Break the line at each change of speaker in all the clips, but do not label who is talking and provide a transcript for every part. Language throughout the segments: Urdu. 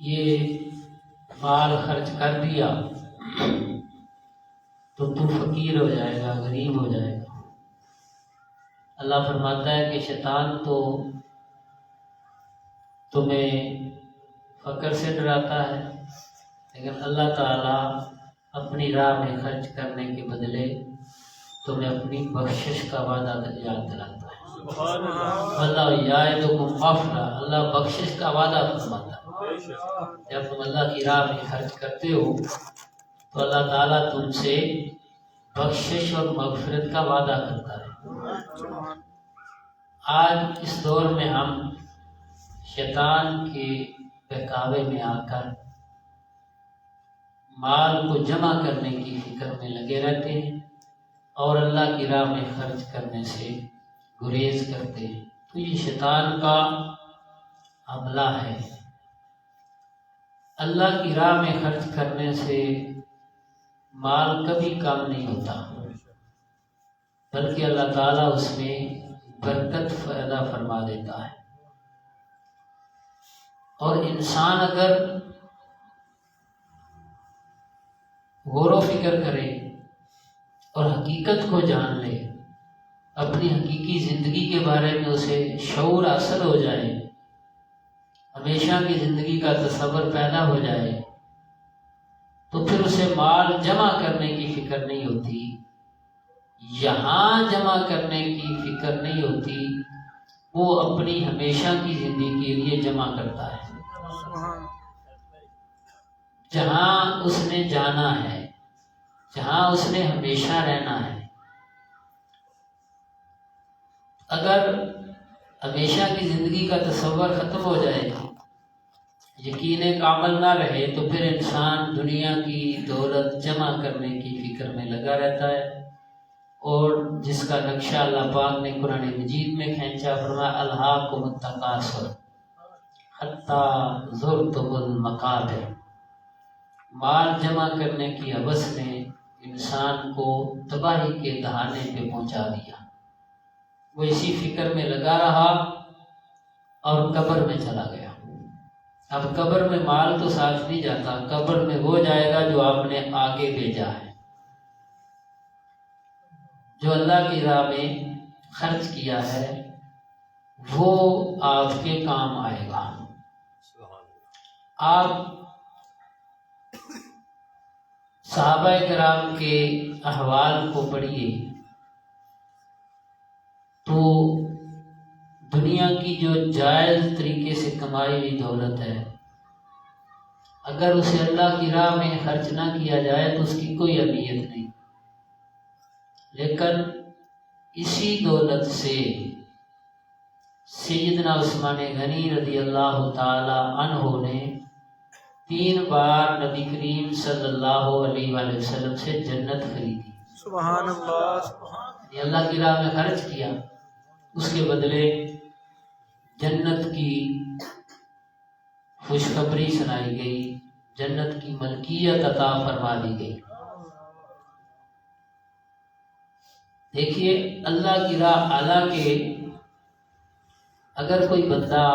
یہ مال خرچ کر دیا تو تو فقیر ہو جائے گا، غریب ہو جائے گا۔ اللہ فرماتا ہے کہ شیطان تو تمہیں فقر سے ڈراتا ہے، لیکن اللہ تعالیٰ اپنی راہ میں خرچ کرنے کے بدلے تمہیں اپنی بخشش کا وعدہ یاد دلاتا ہے۔ اللہ یعدکم مغفرہ، اللہ بخشش کا وعدہ فرماتا ہے۔ جب تم اللہ کی راہ میں خرچ کرتے ہو تو اللہ تعالیٰ تم سے بخشش اور مغفرت کا وعدہ کرتا ہے۔ آج اس دور میں ہم شیطان کے بہکاوے میں آ کر مال کو جمع کرنے کی فکر میں لگے رہتے ہیں اور اللہ کی راہ میں خرچ کرنے سے گریز کرتے ہیں، تو یہ شیطان کا حملہ ہے۔ اللہ کی راہ میں خرچ کرنے سے مال کبھی کم نہیں ہوتا، بلکہ اللہ تعالیٰ اس میں برکت پیدا فرما دیتا ہے۔ اور انسان اگر غور و فکر کرے اور حقیقت کو جان لے، اپنی حقیقی زندگی کے بارے میں اسے شعور حاصل ہو جائے، ہمیشہ کی زندگی کا تصور پیدا ہو جائے، تو پھر اسے مال جمع کرنے کی فکر نہیں ہوتی، یہاں جمع کرنے کی فکر نہیں ہوتی، وہ اپنی ہمیشہ کی زندگی کے لیے جمع کرتا ہے، جہاں اس نے جانا ہے، جہاں اس نے ہمیشہ رہنا ہے۔ اگر ہمیشہ کی زندگی کا تصور ختم ہو جائے، یقین کامل نہ رہے، تو پھر انسان دنیا کی دولت جمع کرنے کی فکر میں لگا رہتا ہے، اور جس کا نقشہ اللہ پاک نے قرآن مجید میں کھینچا، فرمایا الہاکم التکاثر حتی زرتم المقابر۔ مال جمع کرنے کی ہوس نے انسان کو تباہی کے دہانے پہ پہنچا دیا، وہ اسی فکر میں لگا رہا اور قبر میں چلا گیا۔ اب قبر میں مال تو ساتھ نہیں جاتا، قبر میں وہ جائے گا جو آپ نے آگے بھیجا ہے، جو اللہ کی راہ میں خرچ کیا ہے وہ آپ کے کام آئے گا۔ آپ صحابہ کرام کے احوال کو پڑھیے تو دنیا کی جو جائز طریقے سے کمائی ہوئی دولت ہے، اگر اسے اللہ کی راہ میں خرچ نہ کیا جائے تو اس کی کوئی اہمیت نہیں، لیکن اسی دولت سے سیدنا عثمان غنی رضی اللہ تعالی عنہ نے 3 بار نبی کریم صلی اللہ علیہ وآلہ وسلم سے جنت خریدی۔
سبحان اللہ۔
یہ اللہ کی راہ میں خرچ کیا، اس کے بدلے جنت کی خوشخبری سنائی گئی، جنت کی ملکیت عطا فرما دی گئی۔ دیکھیے اللہ کی راہ، حالانکہ اگر کوئی بندہ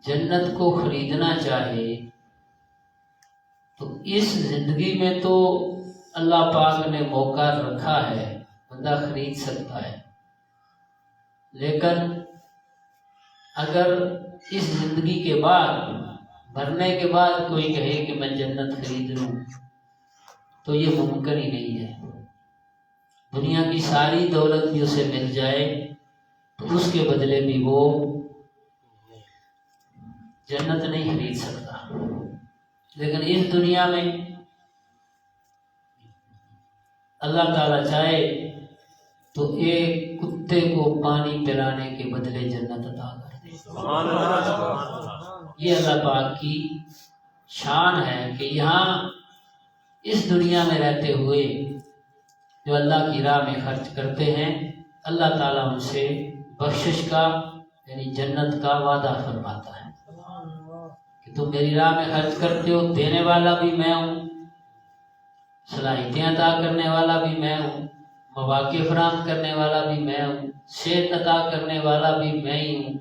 جنت کو خریدنا چاہے تو اس زندگی میں تو اللہ پاک نے موقع رکھا ہے، بندہ خرید سکتا ہے، لیکن اگر اس زندگی کے بعد، مرنے کے بعد کوئی کہے کہ میں جنت خرید لوں تو یہ ممکن ہی نہیں ہے۔ دنیا کی ساری دولت بھی اسے مل جائے تو اس کے بدلے بھی وہ جنت نہیں خرید سکتا، لیکن اس دنیا میں اللہ تعالیٰ چاہے تو ایک کتے کو پانی پلانے کے بدلے جنت عطا کر دے۔ یہ اللہ پاک کی شان ہے کہ یہاں اس دنیا میں رہتے ہوئے جو اللہ کی راہ میں خرچ کرتے ہیں، اللہ تعالیٰ ان سے بخشش کا یعنی جنت کا وعدہ فرماتا ہے کہ تم میری راہ میں خرچ کرتے ہو، دینے والا بھی میں ہوں، صلاحیتیں عطا کرنے والا بھی میں ہوں، مواقع فراہم کرنے والا بھی میں ہوں، صحت عطا کرنے والا بھی میں ہی ہوں،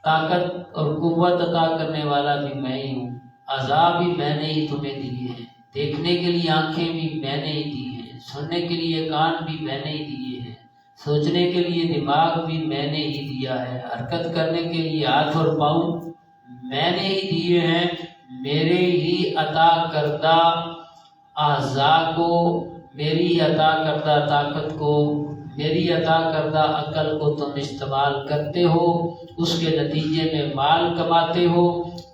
طاقت اور قوت عطا کرنے والا بھی میں ہی ہوں، عذاب بھی میں نے ہی تمہیں دیے ہیں، دیکھنے کے لیے آنکھیں بھی میں نے ہی دی ہیں، سننے کے لیے کان بھی میں نے ہی دیے ہیں، سوچنے کے لیے دماغ بھی میں نے ہی دیا ہے، حرکت کرنے کے لیے ہاتھ اور پاؤں میں نے ہی دیے ہیں۔ میرے ہی عطا کردہ اعضاء کو، میری عطا کردہ طاقت کو، میری عطا کردہ عقل کو تم استعمال کرتے ہو، اس کے نتیجے میں مال کماتے ہو،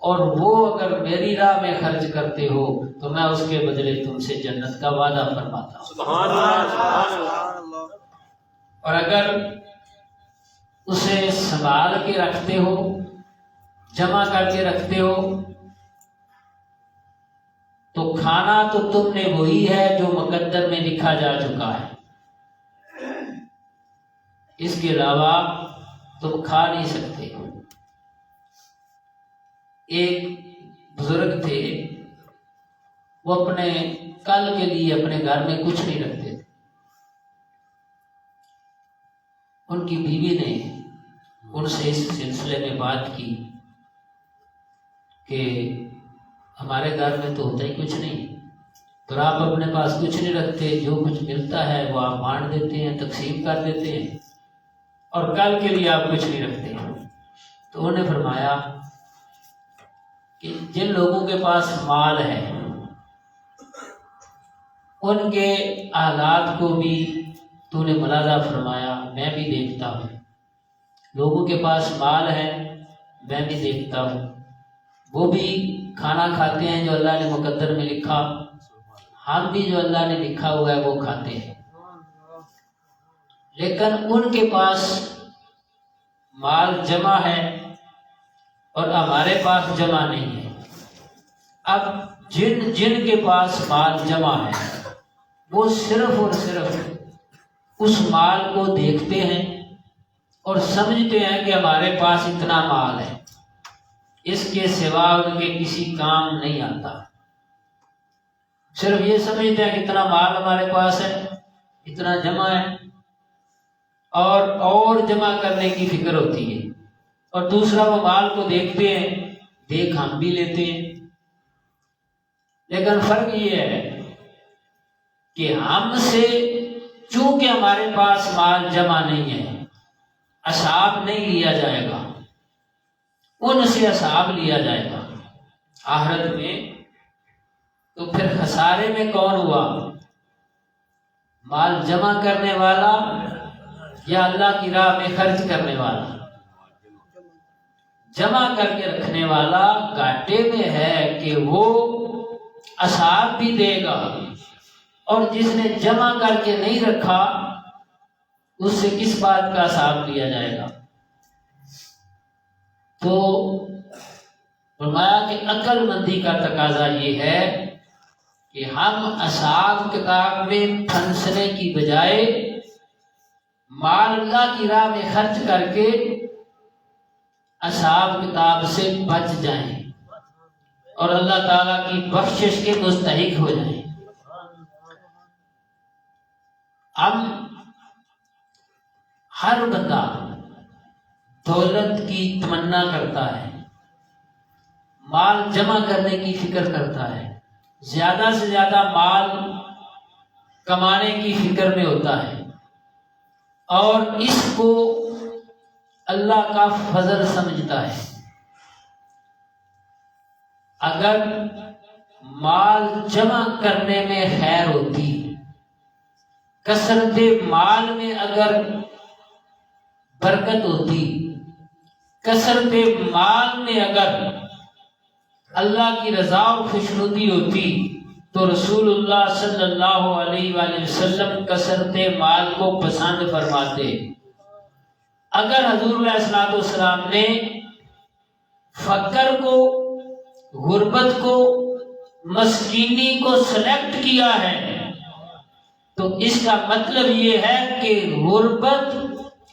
اور وہ اگر میری راہ میں خرچ کرتے ہو تو میں اس کے بدلے تم سے جنت کا وعدہ فرماتا ہوں۔
سبحان اللہ۔
اور اگر اسے سنبھال کے رکھتے ہو، جمع کر کے رکھتے ہو، تو کھانا تو تم نے وہی ہے جو مقدر میں لکھا جا چکا ہے، اس کے علاوہ تم کھا نہیں سکتے۔ ایک بزرگ تھے، وہ اپنے کل کے لیے اپنے گھر میں کچھ نہیں رکھتے تھے۔ ان کی بیوی نے ان سے اس سلسلے میں بات کی کہ ہمارے گھر میں تو ہوتا ہی کچھ نہیں، تو آپ اپنے پاس کچھ نہیں رکھتے، جو کچھ ملتا ہے وہ آپ بانٹ دیتے ہیں، تقسیم کر دیتے ہیں، اور کل کے لیے آپ کچھ نہیں رکھتے۔ تو انہوں نے فرمایا کہ جن لوگوں کے پاس مال ہے ان کے حالات کو بھی تو نے ملاحظہ فرمایا، میں بھی دیکھتا ہوں۔ لوگوں کے پاس مال ہے میں بھی دیکھتا ہوں، وہ بھی کھانا کھاتے ہیں جو اللہ نے مقدر میں لکھا، ہم بھی جو اللہ نے لکھا ہوا ہے وہ کھاتے ہیں، لیکن ان کے پاس مال جمع ہے اور ہمارے پاس جمع نہیں ہے۔ اب جن کے پاس مال جمع ہے وہ صرف اور صرف اس مال کو دیکھتے ہیں اور سمجھتے ہیں کہ ہمارے پاس اتنا مال ہے، اس کے سوا ان کے کسی کام نہیں آتا، صرف یہ سمجھتے ہیں کہ اتنا مال ہمارے پاس ہے، اتنا جمع ہے، اور جمع کرنے کی فکر ہوتی ہے، اور دوسرا وہ مال کو دیکھتے ہیں، دیکھ ہم بھی لیتے ہیں، لیکن فرق یہ ہے کہ ہم سے چونکہ ہمارے پاس مال جمع نہیں ہے، حساب نہیں لیا جائے گا، ان سے حساب لیا جائے گا آخرت میں۔ تو پھر خسارے میں کون ہوا؟ مال جمع کرنے والا یا اللہ کی راہ میں خرچ کرنے والا؟ جمع کر کے رکھنے والا گھاٹے میں ہے کہ وہ حساب بھی دے گا، اور جس نے جمع کر کے نہیں رکھا اس سے کس بات کا حساب لیا جائے گا؟ تو فرمایا کہ عقل مندی کا تقاضا یہ ہے کہ ہم حساب کتاب میں پھنسنے کی بجائے مال اللہ کی راہ میں خرچ کر کے حساب کتاب سے بچ جائیں اور اللہ تعالیٰ کی بخشش کے مستحق ہو جائیں۔ ہم ہر بندہ دولت کی تمنا کرتا ہے، مال جمع کرنے کی فکر کرتا ہے، زیادہ سے زیادہ مال کمانے کی فکر میں ہوتا ہے، اور اس کو اللہ کا فضل سمجھتا ہے۔ اگر مال جمع کرنے میں خیر ہوتی، کثرت مال میں اگر برکت ہوتی، کثرت مال میں اگر اللہ کی رضا و خوشنودی ہوتی، تو رسول اللہ صلی اللہ علیہ وآلہ وسلم کثرت مال کو پسند فرماتے۔ اگر حضور علیہ السلام نے فقر کو، غربت کو، مسکینی کو سلیکٹ کیا ہے تو اس کا مطلب یہ ہے کہ غربت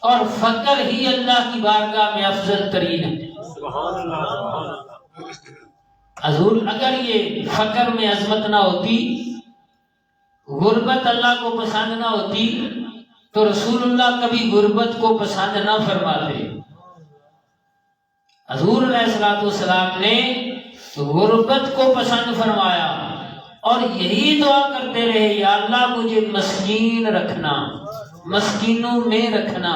اور فقر ہی اللہ کی بارگاہ میں افضل ترین ہے۔ حضور اگر یہ فقر میں عظمت نہ ہوتی، غربت اللہ کو پسند نہ ہوتی، تو رسول اللہ کبھی غربت کو پسند نہ فرماتے۔ حضور علیہ الصلوۃ والسلام نے غربت کو پسند فرمایا اور یہی دعا کرتے رہے، یا اللہ مجھے مسکین رکھنا، مسکینوں میں رکھنا،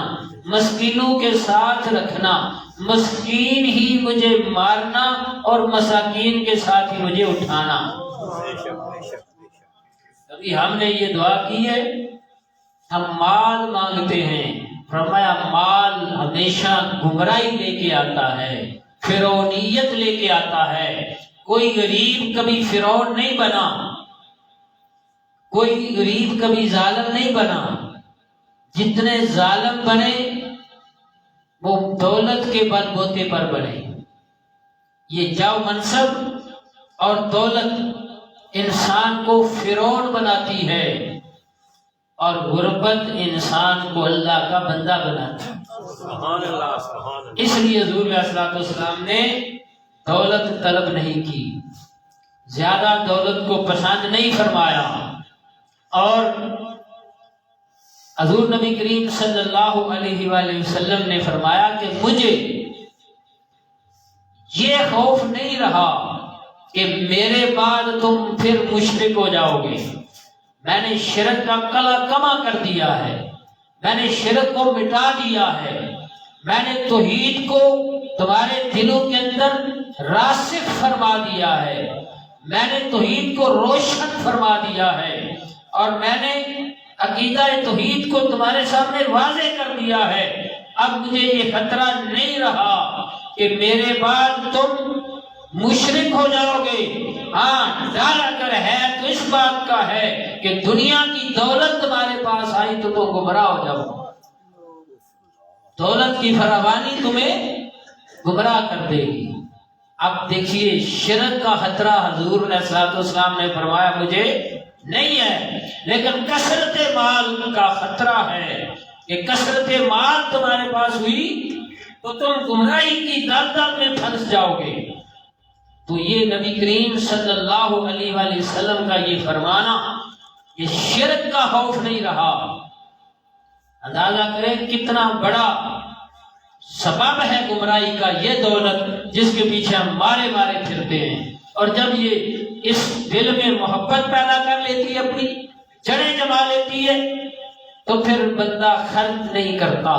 مسکینوں کے ساتھ رکھنا، مسکین ہی مجھے مارنا اور مساکین کے ساتھ ہی مجھے اٹھانا۔ کبھی ہم نے یہ دعا کی ہے؟ ہم مال مانگتے ہیں، فرمایا مال ہمیشہ گمراہی لے کے آتا ہے، فرعونیت لے کے آتا ہے۔ کوئی غریب کبھی فرعون نہیں بنا، کوئی غریب کبھی ظالم نہیں بنا۔ جتنے ظالم بنے وہ دولت کے بل بوتے پر بنے۔ یہ جاؤ منصب اور دولت انسان کو فرعون بناتی ہے اور غربت انسان کو اللہ کا بندہ بناتا ہے۔
سبحان اللہ، سبحان اللہ۔
اس لیے حضور علیہ الصلوۃ والسلام نے دولت طلب نہیں کی، زیادہ دولت کو پسند نہیں فرمایا، اور حضور نبی کریم صلی اللہ علیہ وآلہ وسلم نے فرمایا کہ مجھے یہ خوف نہیں رہا کہ میرے بعد تم پھر مشرک ہو جاؤ گے۔ میں نے شرک کا کلا کما کر دیا ہے، میں نے شرک کو مٹا دیا ہے، میں نے توحید کو تمہارے دلوں کے اندر راسخ فرما دیا ہے، میں نے توحید کو روشن فرما دیا ہے، اور میں نے عقیدہ توحید کو تمہارے سامنے واضح کر دیا ہے۔ اب مجھے یہ خطرہ نہیں رہا کہ میرے بعد تم مشرک ہو جاؤ گے۔ ہاں، ڈر اگر ہے تو اس بات کا ہے کہ دنیا کی دولت تمہارے پاس آئی تو تم گمراہ ہو جاؤ، دولت کی فراوانی تمہیں گمراہ کر دے گی۔ اب دیکھیے شرک کا خطرہ حضور علیہ الصلوۃ والسلام نے فرمایا مجھے نہیں ہے، لیکن کثرت مال کا خطرہ ہے کہ کثرت مال تمہارے پاس ہوئی تو تم گمراہی کی دلدل میں پھنس جاؤ گے۔ تو یہ نبی کریم صلی اللہ علیہ وآلہ وسلم کا یہ فرمانا، یہ شرک کا خوف نہیں رہا۔ اندازہ کریں کتنا بڑا سبب ہے گمراہی کا یہ دولت جس کے پیچھے ہم مارے مارے پھرتے ہیں، اور جب یہ اس دل میں محبت پیدا کر لیتی ہے، اپنی جڑیں جما لیتی ہے، تو پھر بندہ خرچ نہیں کرتا،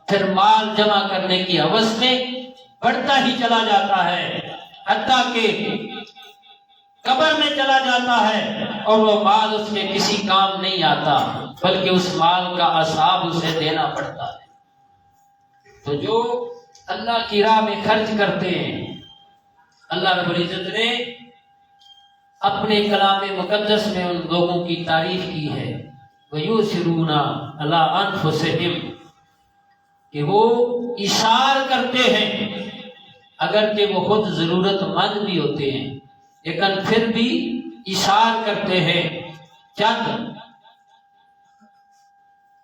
پھر مال جمع کرنے کی ہوس میں بڑھتا ہی چلا جاتا ہے، حتیٰ کہ قبر میں چلا جاتا ہے اور وہ مال اس کے کسی کام نہیں آتا، بلکہ اس مال کا عذاب اسے دینا پڑتا ہے۔ تو جو اللہ کی راہ میں خرچ کرتے ہیں، اللہ رب العزت نے اپنے کلام مقدس میں ان لوگوں کی تعریف کی ہے، وَيُؤْثِرُونَ عَلَىٰ أَنفُسِهِمْ، کہ وہ ایثار کرتے ہیں اگرچہ وہ خود ضرورت مند بھی ہوتے ہیں، لیکن پھر بھی ایثار کرتے ہیں۔ چند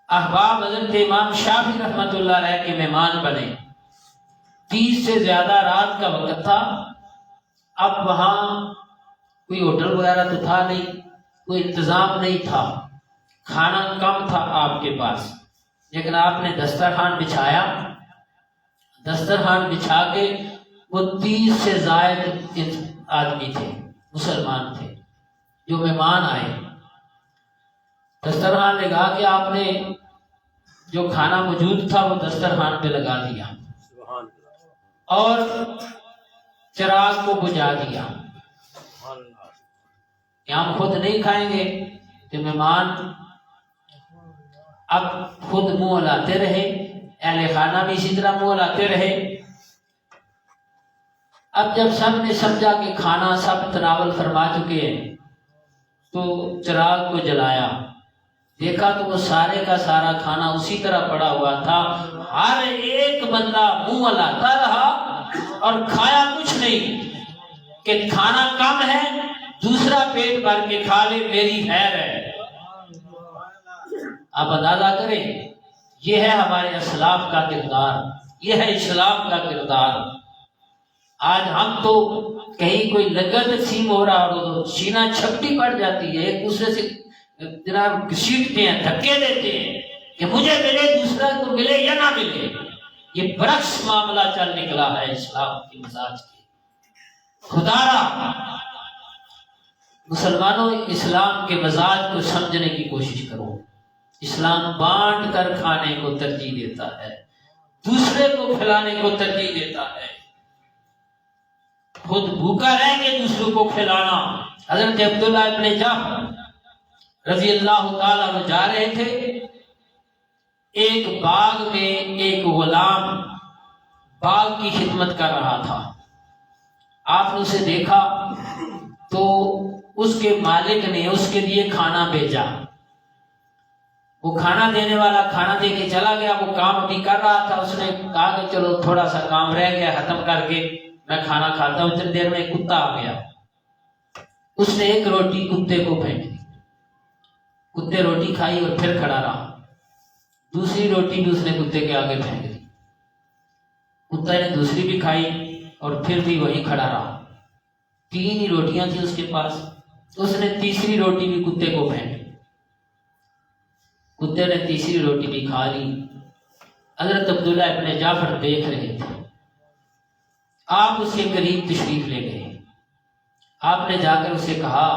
احباب حضرت امام شافعی رحمۃ اللہ علیہ کے مہمان بنے، 30 سے زیادہ رات کا وقت تھا۔ اب وہاں کوئی ہوٹل وغیرہ تو تھا نہیں، کوئی انتظام نہیں تھا، کھانا کم تھا آپ کے پاس، لیکن آپ نے دسترخوان بچھایا۔ دسترخوان بچھا کے وہ 30 سے زائد آدمی تھے، مسلمان تھے، جو مہمان آئے۔ دسترخوان لگا کے آپ نے جو کھانا موجود تھا وہ دسترخوان پہ لگا دیا اور چراغ کو بجھا دیا کہ ہم خود نہیں کھائیں گے، کہ مہمان اب خود منہ ہلاتے رہے، اہل خانہ بھی اسی طرح منہ ہلاتے رہے۔ اب جب سب نے سمجھا کہ کھانا سب تناول فرما چکے ہیں تو چراغ کو جلایا، دیکھا تو وہ سارے کا سارا کھانا اسی طرح پڑا ہوا تھا۔ ہر ایک بندہ منہ ہلاتا رہا اور کھایا کچھ نہیں، کہ کھانا کم ہے دوسرا پیٹ بھر کے کھا لے، میری خیر ہے۔ آپ اندازہ کریں، یہ ہے ہمارے اسلاف کا کردار، یہ ہے اسلام کا کردار۔ آج ہم تو کہیں کوئی لگا تقسیم ہو رہا اور سینہ چھپٹی پڑ جاتی ہے، ایک دوسرے سے جناب گھسیٹتے ہیں، دھکے دیتے ہیں کہ مجھے ملے دوسرا کو ملے یا نہ ملے۔ یہ برعکس معاملہ چل نکلا ہے اسلام کے مزاج کے. خدا را مسلمانوں اسلام کے مزاج کو سمجھنے کی کوشش کرو. اسلام بانٹ کر کھانے کو ترجیح دیتا ہے، دوسرے کو کھلانے کو ترجیح دیتا ہے. خود بھوکا رہ کے دوسروں کو کھلانا. حضرت عبداللہ ابن جعفر رضی اللہ تعالیٰ عنہ جا رہے تھے، ایک باغ میں ایک غلام باغ کی خدمت کر رہا تھا. آپ نے اسے دیکھا تو اس کے مالک نے اس کے لیے کھانا بھیجا. وہ کھانا دینے والا کھانا دے کے چلا گیا. وہ کام ابھی کر رہا تھا. اس نے کہا کہ چلو تھوڑا سا کام رہ گیا ختم کر کے میں کھانا کھاتا ہوں. اتنی دیر میں ایک کتا آ گیا. اس نے ایک روٹی کتے کو پھینک دی. کتے روٹی کھائی اور پھر کھڑا رہا. دوسری روٹی بھی اس نے کتے کے آگے پھینک دی. کتا نے دوسری بھی کھائی اور پھر بھی وہی کھڑا رہا. 3 ہی روٹیاں تھیں اس کے پاس. اس نے تیسری روٹی بھی کتے کو پھینک دی. کتے نے تیسری روٹی بھی کھا لی. حضرت عبداللہ ابن جعفر دیکھ رہے تھے. آپ اس کے قریب تشریف لے گئے. آپ نے جا کر اسے کہا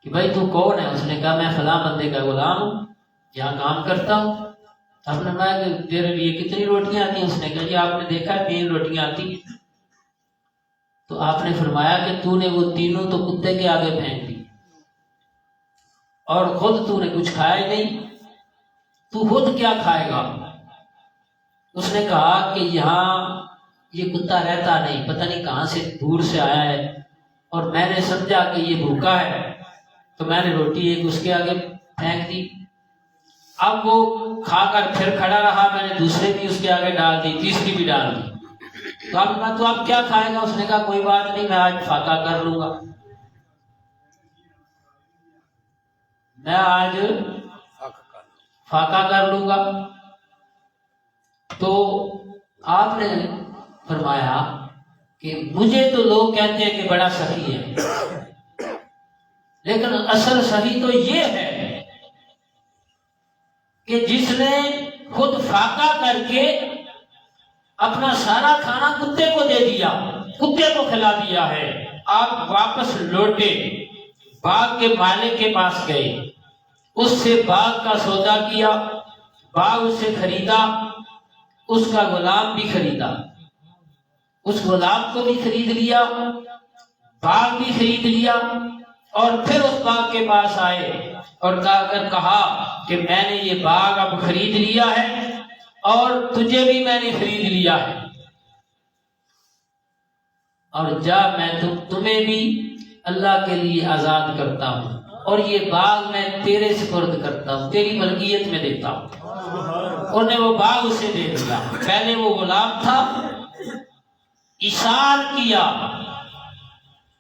کہ بھائی تو کون ہے؟ اس نے کہا میں فلاں بندے کا غلام ہوں، یہاں کام کرتا ہوں. آپ نے کہا کہ تیرے لیے کتنی روٹیاں آتی ہیں؟ اس نے کہا جی آپ نے دیکھا 3 روٹیاں آتی ہیں. تو آپ نے فرمایا کہ تو نے وہ تینوں تو کتے کے آگے پھینک دی اور خود تو نے کچھ کھایا ہی نہیں. تو خود کیا کھائے گا؟ اس نے کہا کہ یہاں یہ کتا رہتا نہیں، پتہ نہیں کہاں سے دور سے آیا ہے اور میں نے سمجھا کہ یہ بھوکا ہے تو میں نے روٹی ایک اس کے آگے پھینک دی. اب وہ کھا کر پھر کھڑا رہا. میں نے دوسرے بھی اس کے آگے ڈال دی، تیسری بھی ڈال دی. تو آپ نے کہا تو آپ کیا کھائے گا؟ اس نے کہا کوئی بات نہیں، میں آج فاقہ کر لوں گا. میں آج فاقہ کر لوں گا. تو آپ نے فرمایا کہ مجھے تو لوگ کہتے ہیں کہ بڑا سخی ہے، لیکن اصل سخی تو یہ ہے کہ جس نے خود فاقہ کر کے اپنا سارا کھانا کتے کو دے دیا، کتے کو کھلا دیا ہے. آپ واپس لوٹے، باغ کے مالک کے پاس گئے، اس سے باغ کا سودا کیا، باغ اس سے خریدا، اس کا غلام بھی خریدا. اس غلام کو بھی خرید لیا، باغ بھی خرید لیا اور پھر اس باغ کے پاس آئے اور کہا کہ میں نے یہ باغ اب خرید لیا ہے اور تجھے بھی میں نے خرید لیا ہے، اور جا میں تمہیں بھی اللہ کے لیے آزاد کرتا ہوں اور یہ باغ میں تیرے سپرد کرتا ہوں، تیری ملکیت میں دیتا ہوں. انہوں نے وہ باغ اسے دے دیا. پہلے وہ غلام تھا، اشار کیا.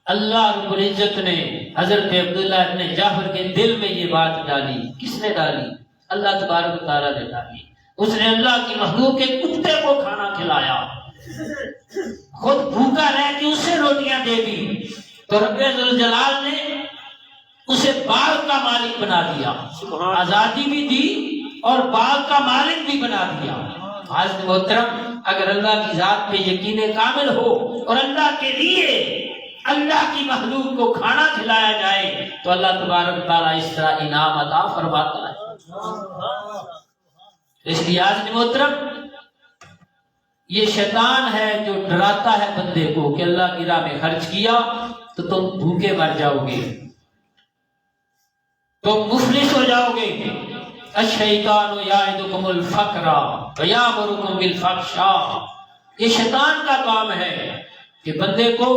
اللہ رب العزت نے حضرت عبداللہ ابن جعفر کے دل میں یہ بات ڈالی. کس نے ڈالی؟ اللہ تبارک و تعالیٰ نے ڈالی. اس نے اللہ کی مخلوق کے کتے کو کھانا کھلایا، خود بھوکا رہ کے اسے روٹیاں دے دی. تو رب ذوالجلال نے اسے باغ کا مالک بنا دیا، آزادی بھی دی اور باغ کا مالک بھی بنا دیا. حضرت محترم، اگر اللہ کی ذات پہ یقین کامل ہو اور اللہ کے لیے اللہ کی مخلوق کو کھانا کھلایا جائے تو اللہ تبارک تعالیٰ اس طرح انعام عطا فرماتا ہے. اس لیے حضرت محترم، یہ شیطان ہے جو ڈراتا ہے بندے کو کہ اللہ کی راہ میں خرچ کیا تو تم بھوکے مر جاؤ گے، تم مفلس ہو جاؤ گے. الشیطان یعدکم الفقر ویامرکم بالفحشاء. یہ شیطان کا کام ہے کہ بندے کو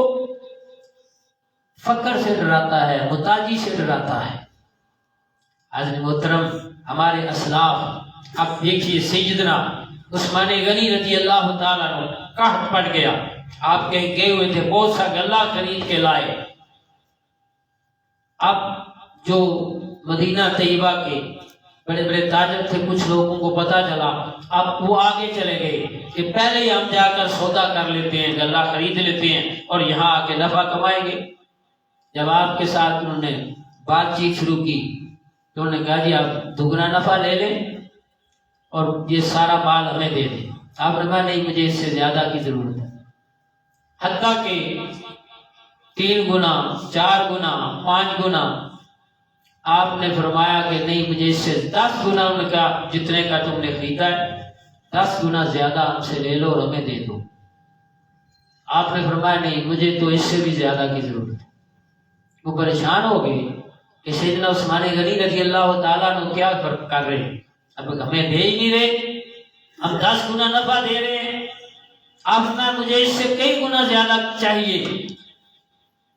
فقر سے ڈراتا ہے، محتاجی سے ڈراتا ہے. حضرت محترم، ہمارے اسلاف، اب دیکھیے سیدنا عثمان غنی رضی اللہ تعالیٰ عنہ قحط پڑ گیا. آپ کہیں گئے ہوئے تھے، بہت سا غلہ خرید کے لائے. اب جو مدینہ طیبہ کے بڑے بڑے تاجر تھے، کچھ لوگوں کو پتا چلا، اب وہ آگے چلے گئے کہ پہلے ہی ہم جا کر سودا کر لیتے ہیں، غلہ خرید لیتے ہیں اور یہاں آ کے نفع کمائیں گے. جب آپ کے ساتھ انہوں نے بات چیت شروع کی تو انہوں نے کہا جی آپ دگنا نفع لے لیں اور یہ سارا مال ہمیں دے دیں. آپ نے فرمایا نہیں مجھے اس سے زیادہ کی ضرورت ہے، حتیٰ کہ 3 گنا 4 گنا 5 گنا آپ نے فرمایا کہ نہیں مجھے اس سے 10 گنا ان کا جتنے کا تم نے خریدا ہے 10 گنا زیادہ ہم سے لے لو اور ہمیں دے دو۔ آپ نے فرمایا نہیں مجھے تو اس سے بھی زیادہ کی ضرورت ہے۔ وہ پریشان ہو گئے کہ سیدنا عثمان غنی رضی اللہ تعالیٰ عنہ کیا فرق کر رہے ہیں، اب ہمیں دے ہی نہیں رہے، ہم 10 گنا نفع دے رہے ہیں، آپ نے مجھے اس سے کئی گنا زیادہ چاہیے۔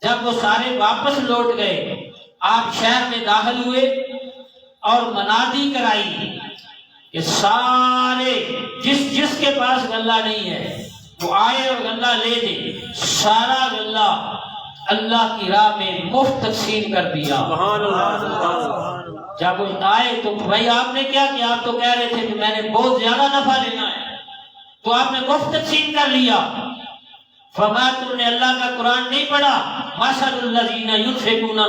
جب وہ سارے واپس لوٹ گئے آپ شہر میں داخل ہوئے اور منادی کرائی کہ سارے جس کے پاس غلہ نہیں ہے وہ آئے اور غلہ لے دے۔ سارا غلہ اللہ کی راہ میں مفت تقسیم کر دیا۔
سبحان اللہ سبحان اللہ۔
جب وہ آئے تو بھائی آپ نے کیا کیا؟ آپ تو کہہ رہے تھے کہ میں نے بہت زیادہ نفع لینا ہے تو آپ نے مفت تقسیم کر لیا۔ فرمایا تم نے اللہ کا قرآن نہیں پڑھا؟ مثل الذین ينفقون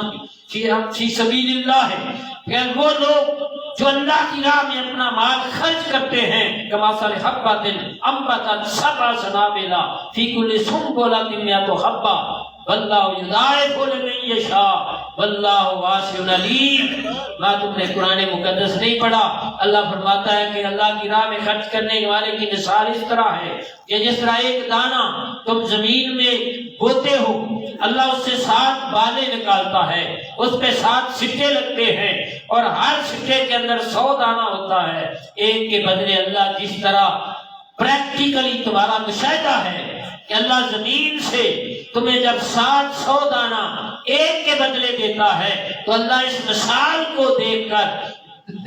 فی سبیل اللہ ہے کہ وہ لوگ جو اللہ کی راہ میں اپنا مال خرچ کرتے ہیں کمثل حبۃ انبتت 7 سنابل فی کل سنبلۃ 100 حبۃ واللہ یضاعف لمن یشاء واللہ واسع علیم۔ میں تم نے قرآن مقدس نہیں پڑھا؟ اللہ فرماتا ہے کہ اللہ کی راہ میں خرچ کرنے والے کی مثال اس طرح ہے کہ جس طرح ایک دانہ تم زمین میں بوتے ہو، اللہ اس سے 7 بالیں نکالتا ہے، اس پہ 7 سکے لگتے ہیں اور ہر سکے کے اندر 100 دانہ ہوتا ہے۔ ایک کے بدلے اللہ جس طرح پریکٹیکلی تمہارا مشاہدہ ہے کہ اللہ زمین سے تمہیں جب 700 دانہ ایک کے بدلے دیتا ہے تو اللہ اس مثال کو دیکھ کر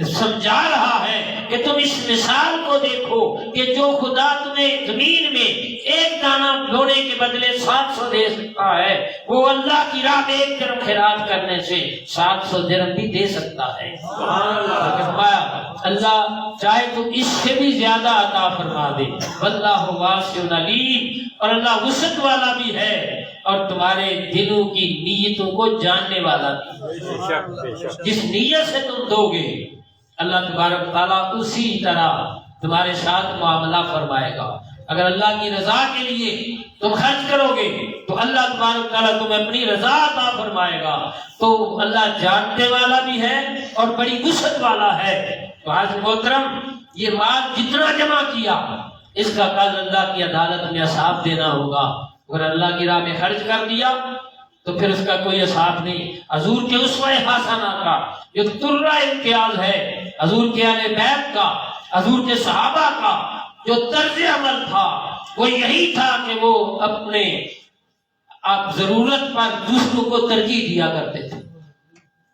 سمجھا رہا ہے کہ تم اس مثال کو دیکھو کہ جو خدا تمہیں زمین میں ایک دانہ بونے کے بدلے 700 دے سکتا ہے وہ اللہ کی راہ میں ایک درہم خیرات کرنے سے 700 درہم بھی دے سکتا ہے۔ اللہ چاہے تو اس سے بھی زیادہ عطا فرما دے۔ واللہ واسع علیم، اور اللہ وسعت والا بھی ہے اور تمہارے دلوں کی نیتوں کو جاننے والا بھی ہے۔ جس نیت سے تم دو گے اللہ تبارک تعالیٰ اسی طرح تمہارے ساتھ معاملہ فرمائے گا۔ اگر اللہ کی رضا کے لیے تم خرچ کرو گے تو اللہ تبارک تعالیٰ تمہیں اپنی رضا عطا فرمائے گا۔ تو اللہ جاننے والا بھی ہے اور بڑی وسعت والا ہے۔ تو حضرت محترم یہ مال جتنا جمع کیا اس کا کل اللہ کی عدالت میں حساب دینا ہوگا۔ اگر اللہ کی راہ میں خرچ کر دیا تو پھر اس کا کوئی حساب نہیں۔ حضور کے اسوہ حسنہ کا جو ترہ امتیاز ہے، حضور کے اہل بیت کا، حضور کے صحابہ کا جو طرز عمل تھا وہ یہی تھا کہ وہ اپنے ضرورت پر دوسروں کو ترجیح دیا کرتے تھے،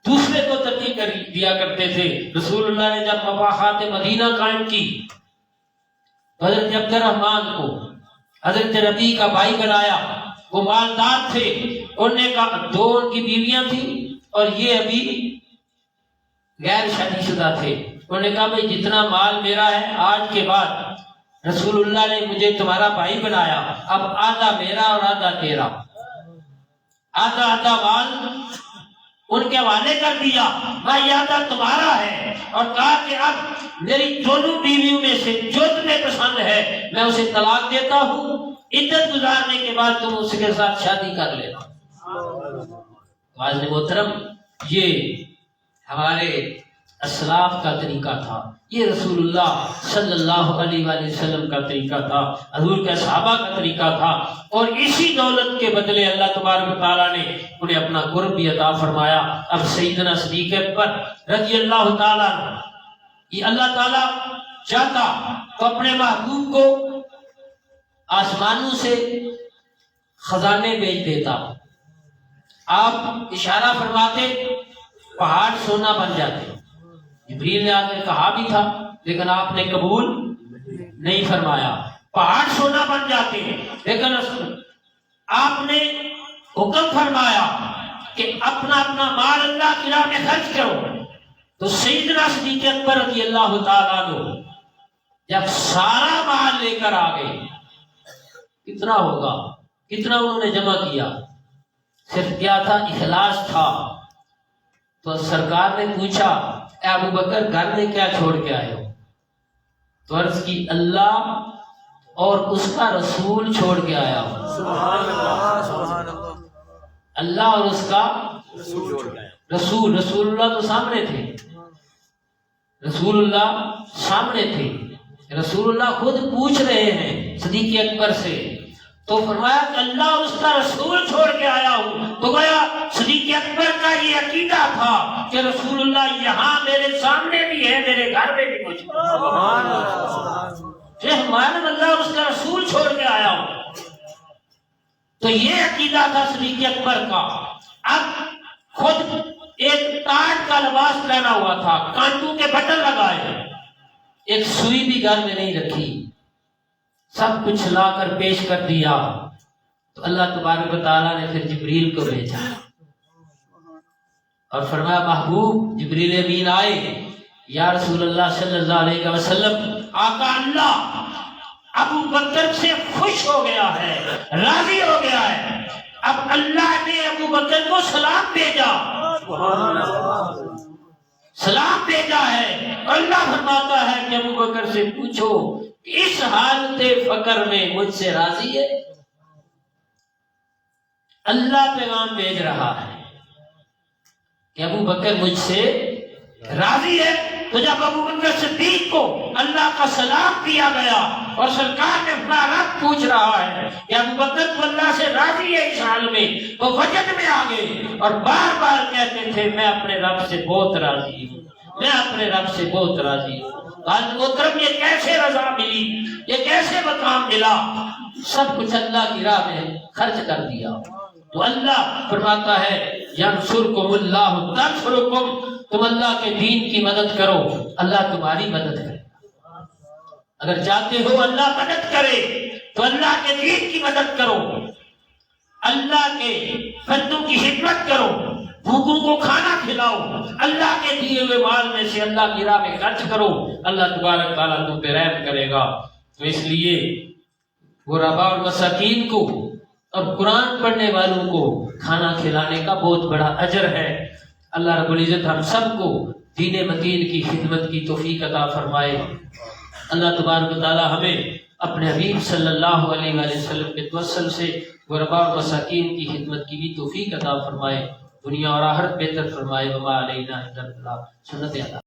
دوسرے کو ترجیح دیا کرتے تھے۔ رسول اللہ نے جب مفاخات مدینہ قائم کی حضرت عبد الرحمن کو حضرت ربیع کا بھائی بنایا، وہ مالدار تھے، انہوں نے کہا 2 ان کی بیویاں تھیں اور یہ ابھی غیر شادی شدہ تھے، انہوں نے کہا بھئی جتنا مال میرا ہے آج کے بعد رسول اللہ نے مجھے تمہارا بھائی بنایا، اب آدھا میرا اور آدھا تیرا، آدھا مال ان کے حوالے کر دیا، یہ آدھا تمہارا ہے، اور کہا کہ اب میری دونوں بیویوں میں سے جو تمہیں پسند ہے میں اسے طلاق دیتا ہوں، عدت گزارنے کے بعد تم اس کے ساتھ شادی کر لینا۔ معزز محترم یہ ہمارے اسلاف کا طریقہ تھا، یہ رسول اللہ صلی اللہ علیہ وآلہ وسلم کا طریقہ تھا، حضور کے صحابہ کا طریقہ تھا، اور اسی دولت کے بدلے اللہ تبارک و تعالیٰ نے انہیں اپنا قرب بھی عطا فرمایا۔ اب سیدنا صدیق اکبر رضی اللہ تعالیٰ یہ اللہ تعالیٰ چاہتا تو اپنے محبوب کو آسمانوں سے خزانے بھیج دیتا، آپ اشارہ فرماتے پہاڑ سونا بن جاتے۔ جبریل نے آگے کہا بھی تھا لیکن آپ نے قبول نہیں فرمایا، پہاڑ سونا بن جاتے ہیں، لیکن آپ نے حکم فرمایا کہ اپنا مال اللہ کی راہ میں خرچ کرو۔ تو سیدنا صدیق اکبر رضی اللہ تعالیٰ عنہ جب سارا مال لے کر آ گئے، کتنا ہوگا، کتنا انہوں نے جمع کیا، صرف کیا تھا، اخلاص تھا۔ تو سرکار نے پوچھا اے ابو بکر گھر میں کیا چھوڑ کے آئے ہو؟ تو عرض کی اللہ اور اس کا رسول چھوڑ کے آیا ہوں۔
سبحان اللہ سبحان اللہ
اللہ اور اس کا
رسول چھوڑ گیا
رسول اللہ تو سامنے تھے، رسول اللہ سامنے تھے، رسول اللہ خود پوچھ رہے ہیں صدیق اکبر سے، تو فرمایا کہ اللہ اور اس کا رسول چھوڑ کے آیا ہوں۔ تو گویا صدیق اکبر کا یہ عقیدہ تھا کہ رسول اللہ یہاں میرے سامنے بھی ہے، میرے گھر میں بھی کچھ
سبحان اللہ سبحان اللہ
معلوم اللہ اور اس کا رسول چھوڑ کے آیا ہوں۔ تو یہ عقیدہ تھا صدیق اکبر کا۔ اب خود ایک تاج کا لباس پہنا ہوا تھا، کانٹوں کے بٹن لگائے، ایک سوئی بھی گھر میں نہیں رکھی، سب کچھ لا کر پیش کر دیا۔ تو اللہ تبارک و تعالیٰ نے پھر جبریل کو بھیجا اور فرمایا محبوب جبریل امین آئے، یا رسول اللہ صلی اللہ علیہ وسلم، آقا اللہ ابو بکر سے خوش ہو گیا ہے، راضی ہو گیا ہے، اب اللہ نے ابو بکر کو سلام بھیجا، سلام بھیجا ہے، اور اللہ فرماتا ہے کہ ابو بکر سے پوچھو کہ اس حالت فقر میں مجھ سے راضی ہے؟ اللہ پیغام بھیج رہا ہے کہ ابو بکر مجھ سے راضی ہے۔ تو جب ابو بکر صدیق کو اللہ کا سلام دیا گیا اور سرکار نے اپنا رب پوچھ رہا ہے کہ ابو بکر تو اللہ سے راضی ہے اس حال میں، تو وجد میں آ گئے اور بار بار کہتے تھے میں اپنے رب سے بہت راضی ہوں، میں اپنے رب سے بہت راضی ہوں۔ حضرت محترم یہ کیسے رضا ملی، یہ کیسے مقام ملا؟ سب کچھ اللہ کی راہ میں خرچ کر دیا۔ تو اللہ فرماتا ہے ینصرکم اللہ تنصرکم، تم اللہ کے دین کی مدد کرو، اللہ تمہاری مدد کرے۔ اگر چاہتے ہو اللہ مدد کرے تو اللہ کے دین کی مدد کرو، اللہ کے بندوں کی خدمت کرو، بھوکوں کو کھانا کھلاؤ، اللہ کے دیے ہوئے مال میں سے اللہ کی راہ میں خرچ کرو، اللہ تبارک تعالیٰ تم پہ رحم کرے گا۔ تو اس لیے غرباء اور مساکین کو اور قرآن پڑھنے والوں کو کھانا کھلانے کا بہت بڑا اجر ہے۔ اللہ رب العزت ہم سب کو دین متین کی خدمت کی توفیق عطا فرمائے۔ اللہ تبارک و تعالی ہمیں اپنے حبیب صلی اللہ علیہ وآلہ وسلم کے توسل سے غرباء اور مساکین کی خدمت کی بھی توفیق عطا فرمائے، دنیا اور آخرت بہتر فرمائے۔ وما علینا الا البلاغ، سنت ادا۔